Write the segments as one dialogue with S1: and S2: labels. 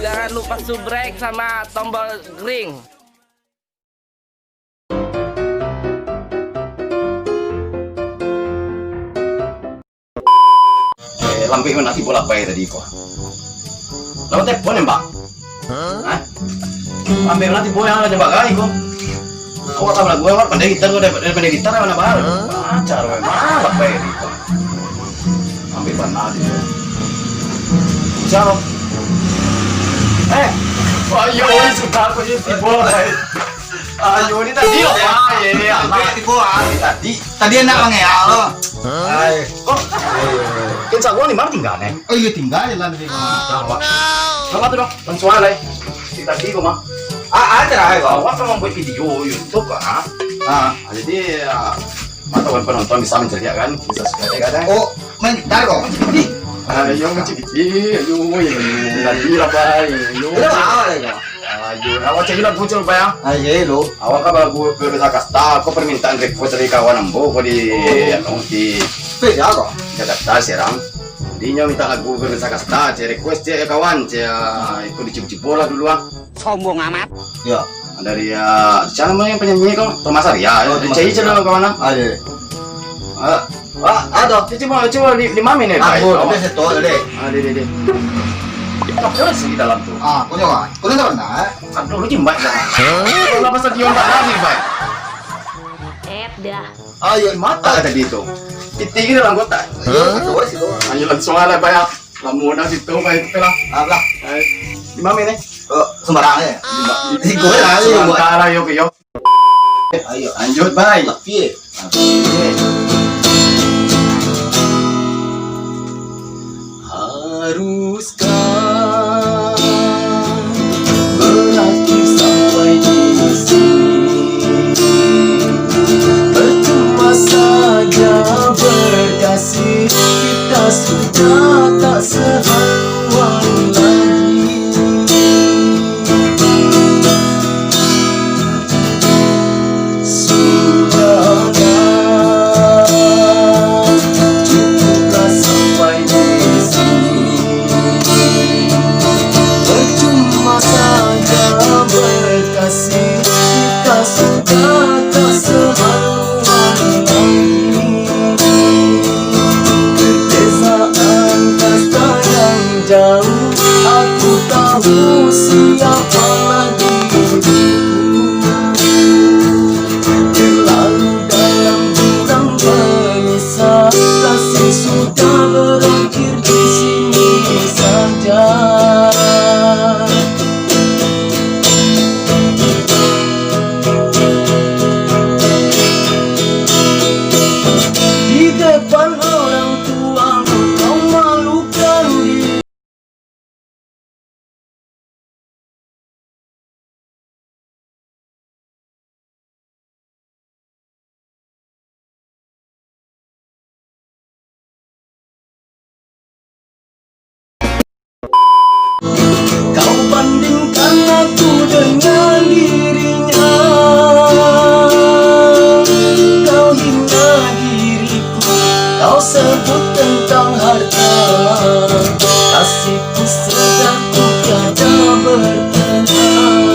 S1: Jangan lupa subrek sama tombol ring.
S2: Lampi ko nasi bola bay tadi ko. Lalu telepon ya mbak? Hah? Lampi ko nasi bola yang mbak kali ko. Kau kata lagu yang pandai gitar ko daripada gitar mana baru? Acar mana mbak bay tadi ko. Lampi panah di. Siapa? Ayo sudah aku jadi bola. Ayo ini tadi loh.
S3: Tipu tadi enak bang ya lo.
S2: Kok? Kenca gua nih mana tinggalnya?
S3: Oh iya tinggal ya lah nih.
S2: Apa tuh dong? Pensual ya. Si tadi gua mah.
S3: Ada lah ya.
S2: Awak kan membuat video YouTube kan? Jadi mata penonton bisa menceritakan bisa sekali kadang.
S3: Oh main gitar kok.
S2: Ayo mencicipi, ayo lagi lah bay.
S3: Itu awal ya.
S2: Ayo, awak cek lah muncul bay.
S3: Ayo lo.
S2: Awak kan baru berusaha kasta, aku permintaan request dari kawan ambo, kau di
S3: Beda kok.
S2: Jakarta serang. Dinya minta lagu berusaha kasta, cek request cek kawan, cek ikut dicip-cip bola dulu
S1: Sombong amat.
S3: Ya.
S2: Dari siapa namanya penyanyi kau? Thomas Arya. Cek dulu kawan.
S3: Ada.
S2: Ada. Coba di mana nih?
S3: Aku udah setor deh.
S2: Ada. Apa sih di dalam tuh?
S3: Kau coba. Kau tahu enggak?
S2: Aduh, lu jimbak dah. Kenapa stadion tak lagi, Pak?
S4: Dah.
S3: Ayo mata.
S2: Tadi itu. Titik dalam kota.
S3: Ayo situ.
S2: Ayo langsung ala, Pak. Lamunan situ, Pak. Itu lah.
S3: Lah.
S2: Di mana nih?
S3: Sembarangnya. Di gue aja buat.
S2: Sementara yuk.
S3: Ayo.
S2: Lanjut, Pak.
S3: Tapi.
S2: Haruskah berakhir sampai di sini? Percuma saja berkasih, kita sudah tak sehaluan lagi. Sudahlah, cukuplah sampai di sini. Percuma saja berkasih, kita sudah tak sehaluan lagi. Perbezaan kasta yang jauh, aku tahu siapa lagi diriku. Terlalu dalam jurang menyesal, kasih sudah berakhir di sini saja. Di depan orang tuamu kau malukan diri. Kau bandingkan aku dengan dirinya, kau hina diriku, kau sebut tentang harta, kasihku sedarku tiada bertengkar.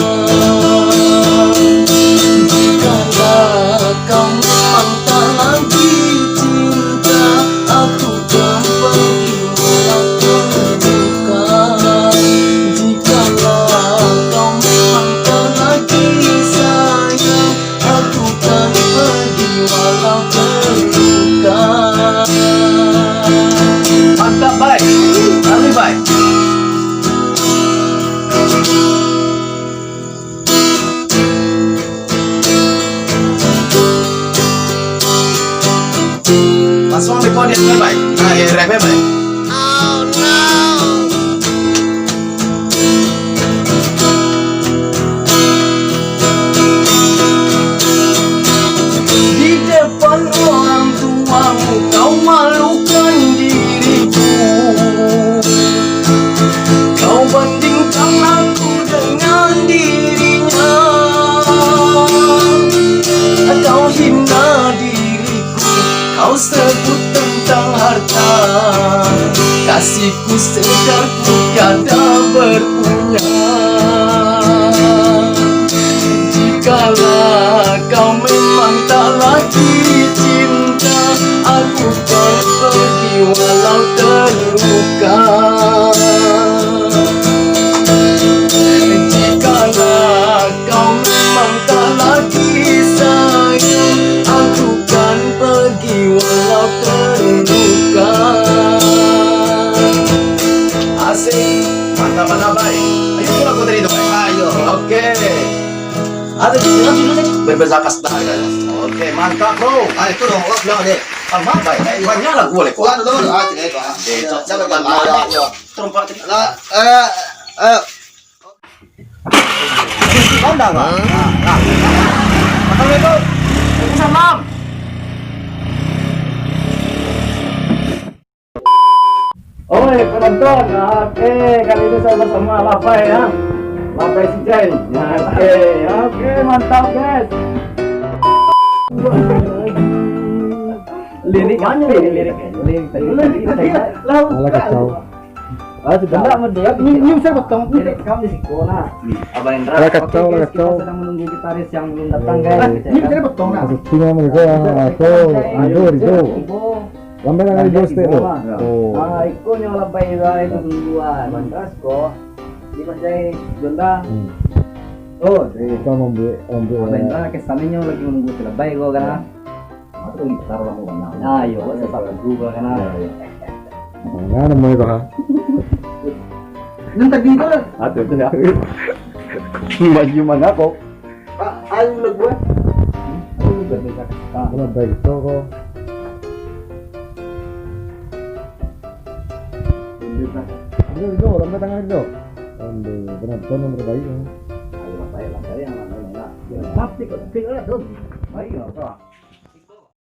S2: Jikalau kau memang tak lagi cinta, aku kan pergi walau terluka. Jikalau kau memang tak lagi sayang, aku kan pergi walau terluka. Mantap, baik. Lebih baik. Langsung ambil kode yang baik. Nah, ya refnya baik. Di depan orang tuamu kau malukan diriku, kau bandingkan aku dengan dirinya, kau hina diriku, kau sebut tentang harta,
S4: Kasihku sejak ku tiada berpunya. Jikalau kau memang tak lagi cinta, aku kan pergi walau terluka. Jikalau kau memang tak lagi sayang, aku kan pergi walau terluka. Asik,
S2: Mantap, mantap, baik. Ayo pulang kau dari itu, baik.
S3: Ayo.
S2: Oke. Ada judulnya berbezakas dah. Oke, mantap bro.
S3: Itu dong, bilang deh.
S2: Mantap, baik. Banyak lah boleh kok.
S3: Kuat dong, tidak itu. Jangan lupa.
S2: Terumpak tadi.
S3: Kau dah nggak?
S2: Assalamualaikum. Waalaikumsalam. Oi penonton, oke kali ini saya bersama Lapai ya, Lapai si Jai. Ya, oke mantap guys. Lirik banyak ini lirik tadi. Lalu kacau. Sudah enggak ini saya potong. Lirik kamu di sekolah. Abang Indra. Oke guys, kita sedang menunggu gitaris yang belum datang guys. Ini saya potong.
S5: Tinggal mereka itu. Lambai nang di doste lo. Oh.
S1: Iko nyo labay ra itu duluan. Mantas ko. Di Manjay Jonda.
S5: Oh, kita membeli.
S1: Abendra kesana nyo lagi menunggu si labay ko kana.
S2: Aku gitar lah mau nanya.
S1: Ayo, sa lagu ko kana.
S5: Mana mau itu ha?
S3: Nang tadi itu lah.
S2: Aduh itu ya. Maju mana kok?
S3: Ayo lah gue.
S5: Kalau baik itu kok. Itu, lambai tangan itu. Lambai, penonton yang terbaik.
S2: Ayo lah, yang mana?
S1: Pasti kok tinggal tuh.
S2: Baik, apa?